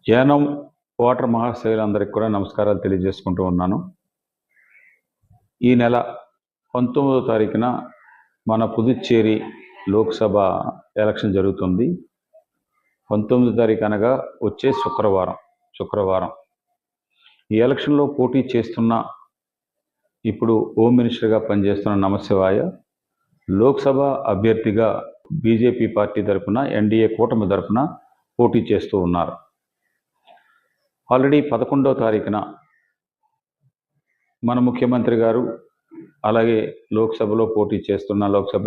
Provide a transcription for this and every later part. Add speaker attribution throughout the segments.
Speaker 1: Yanam voter మహాశయులందరికీ కూడా నమస్కారాలు తెలియజేసుకుంటూ ఉన్నాను. ఈ నెల 19వ తారీఖున మన పుదుచ్చేరి లోక్సభ ఎలక్షన్ జరుగుతుంది. 19వ తారీఖు అనగా వచ్చే శుక్రవారం ఈ ఎలక్షన్లో పోటీ చేస్తున్న ఇప్పుడు హోమ్ మినిస్టర్గా పనిచేస్తున్న నమశివాయ లోక్సభ అభ్యర్థిగా బీజేపీ పార్టీ తరఫున ఎన్డీఏ కూటమి తరఫున పోటీ చేస్తూ ఉన్నారు. ఆల్రెడీ 11వ తారీఖున మన ముఖ్యమంత్రి గారు అలాగే లోక్సభ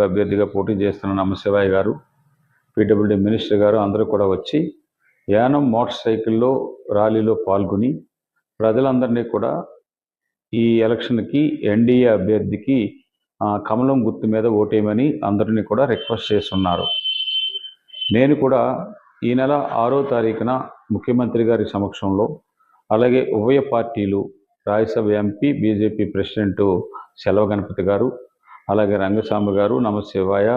Speaker 1: అభ్యర్థిగా పోటీ చేస్తున్న నమశివాయ గారు, పీడబ్ల్యూడీ మినిస్టర్ గారు అందరూ కూడా వచ్చి యానం మోటార్ సైకిల్లో ర్యాలీలో పాల్గొని ప్రజలందరినీ కూడా ఈ ఎలక్షన్కి ఎన్డీఏ అభ్యర్థికి కమలం గుర్తు మీద ఓటేయమని అందరినీ కూడా రిక్వెస్ట్ చేస్తున్నారు. నేను కూడా ఈ నెల 6వ తారీఖున ముఖ్యమంత్రి గారి సమక్షంలో అలాగే ఉభయ పార్టీలు Rajya Sabha MP BJP president Selva Ganapathi గారు, అలాగే రంగస్వామి గారు, నమశివాయ,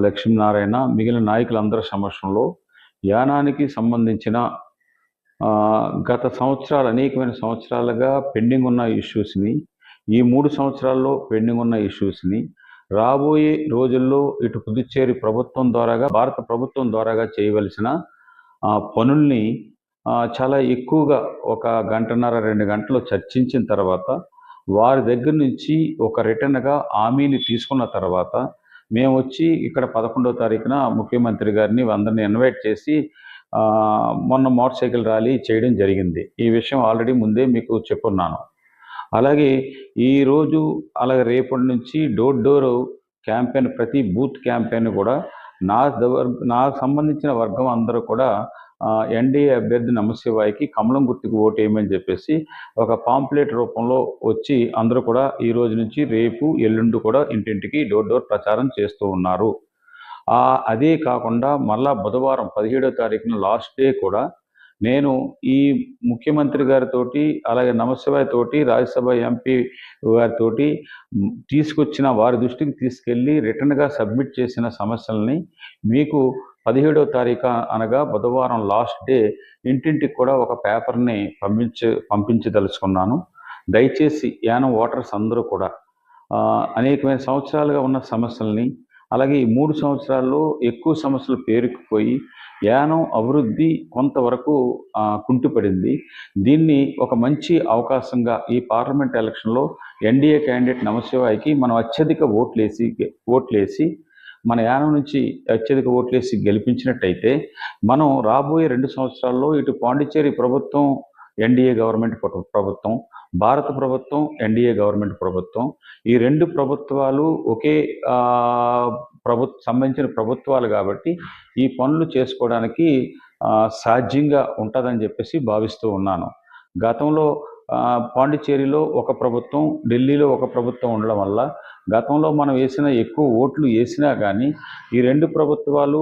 Speaker 1: లక్ష్మీనారాయణ, మిగిలిన నాయకులందరి సమక్షంలో యానానికి సంబంధించిన గత అనేకమైన సంవత్సరాలుగా పెండింగ్ ఉన్న ఇష్యూస్ని, ఈ 3 సంవత్సరాల్లో పెండింగ్ ఉన్న ఇష్యూస్ని రాబోయే రోజుల్లో ఇటు పుదుచ్చేరి ప్రభుత్వం ద్వారాగా, భారత ప్రభుత్వం ద్వారాగా చేయవలసిన పనుల్ని చాలా ఎక్కువగా 1 గంటన్నర 2 గంటలు చర్చించిన తర్వాత వారి దగ్గర నుంచి ఒక రిటర్న్గా హామీని తీసుకున్న తర్వాత మేము వచ్చి ఇక్కడ 11వ తారీఖున ముఖ్యమంత్రి గారిని అందరినీ ఇన్వైట్ చేసి మొన్న మోటార్ సైకిల్ ర్యాలీ చేయడం జరిగింది. ఈ విషయం ఆల్రెడీ ముందే మీకు చెప్పున్నాను. అలాగే ఈరోజు అలాగే రేపటి నుంచి డోర్ డోర్ క్యాంపెయిన్, ప్రతి బూత్ క్యాంపెయిన్ కూడా నాకు సంబంధించిన వర్గం అందరూ కూడా ఎన్డీఏ అభ్యర్థి నమశివాయకి కమలం గుర్తుకు ఓటేయమని చెప్పేసి ఒక పాంప్లెట్ రూపంలో వచ్చి అందరూ కూడా ఈ రోజు నుంచి రేపు ఎల్లుండి కూడా ఇంటింటికి డోర్ డోర్ ప్రచారం చేస్తూ ఉన్నారు. అదే కాకుండా మళ్ళా బుధవారం 17వ తారీఖున లాస్ట్ డే కూడా నేను ఈ ముఖ్యమంత్రి గారితోటి అలాగే నమశివాయ తోటి రాజ్యసభ ఎంపీ గారితోటి తీసుకొచ్చిన వారి దృష్టికి తీసుకెళ్ళి రిటర్న్గా సబ్మిట్ చేసిన సమస్యల్ని మీకు 17వ తారీఖు అనగా బుధవారం లాస్ట్ డే ఇంటింటికి కూడా ఒక పేపర్ని పంపించదలుచుకున్నాను. దయచేసి యానం ఓటర్స్ అందరూ కూడా అనేకమైన సంవత్సరాలుగా ఉన్న సమస్యల్ని, అలాగే ఈ 3 సంవత్సరాల్లో ఎక్కువ సమస్యలు పేరుకుపోయి యానం అభివృద్ధి కొంతవరకు కుంటుపడింది. దీన్ని ఒక మంచి అవకాశంగా ఈ పార్లమెంట్ ఎలక్షన్లో ఎన్డీఏ క్యాండిడేట్ నమశివాయకి మనం అత్యధిక ఓట్లేసి మన యానం నుంచి అత్యధిక ఓట్లేసి గెలిపించినట్టయితే మనం రాబోయే 2 సంవత్సరాల్లో ఇటు పాండిచ్చేరి ప్రభుత్వం ఎన్డీఏ గవర్నమెంట్ ప్రభుత్వం, భారత ప్రభుత్వం ఎన్డీఏ గవర్నమెంట్ ప్రభుత్వం, ఈ 2 ప్రభుత్వాలు ఒకే సంబంధించిన ప్రభుత్వాలు కాబట్టి ఈ పనులు చేసుకోవడానికి సాధ్యంగా ఉంటుందని చెప్పేసి భావిస్తూ ఉన్నాను. గతంలో పాండిచ్చేరిలో ఒక ప్రభుత్వం, ఢిల్లీలో ఒక ప్రభుత్వం ఉండడం వల్ల గతంలో మనం ఎక్కువ ఓట్లు వేసినా కానీ ఈ 2 ప్రభుత్వాలు,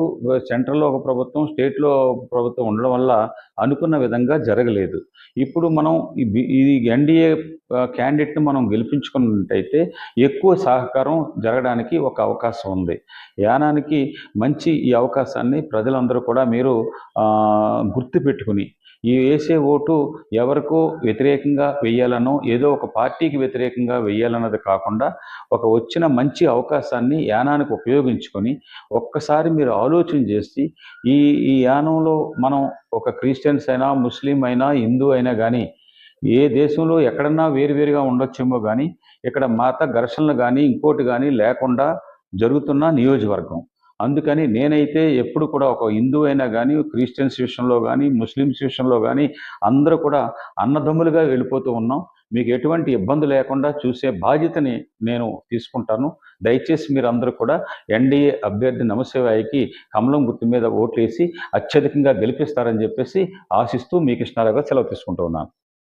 Speaker 1: సెంట్రల్లో ఒక ప్రభుత్వం, స్టేట్లో ప్రభుత్వం ఉండడం వల్ల అనుకున్న విధంగా జరగలేదు. ఇప్పుడు మనం ఈ ఎన్డీఏ క్యాండిడేట్ని మనం గెలిపించుకున్నట్టయితే ఎక్కువ సహకారం జరగడానికి ఒక అవకాశం ఉంది. యానానికి మంచి ఈ అవకాశాన్ని ప్రజలందరూ కూడా మీరు గుర్తుపెట్టుకుని ఈ వేసే ఓటు ఎవరికో వ్యతిరేకంగా వేయాలనో, ఏదో ఒక పార్టీకి వ్యతిరేకంగా వేయాలన్నది కాకుండా ఒక వచ్చిన మంచి అవకాశాన్ని యానానికి ఉపయోగించుకొని ఒక్కసారి మీరు ఆలోచన చేసి ఈ యానంలో మనం ఒక క్రిస్టియన్స్ అయినా, ముస్లిం అయినా, హిందూ అయినా కానీ ఏ దేశంలో ఎక్కడన్నా వేరువేరుగా ఉండొచ్చేమో కానీ ఇక్కడ మత ఘర్షణలు కానీ ఇంకోటి కానీ లేకుండా జరుగుతున్న నియోజకవర్గం. అందుకని నేనైతే ఎప్పుడు కూడా ఒక హిందూ అయినా కానీ, క్రిస్టియన్స్ విషయంలో కానీ, ముస్లిమ్స్ విషయంలో కానీ అందరూ కూడా అన్నదమ్ములుగా వెళ్ళిపోతూ ఉన్నాం. మీకు ఎటువంటి ఇబ్బంది లేకుండా చూసే బాధ్యతని నేను తీసుకుంటాను. దయచేసి మీరందరూ కూడా ఎన్డీఏ అభ్యర్థి నమశివాయకి కమలం గుర్తు మీద ఓట్లేసి అత్యధికంగా గెలిపిస్తారని చెప్పేసి ఆశిస్తూ మీ కృష్ణారావుగా సెలవు తీసుకుంటూ ఉన్నాను.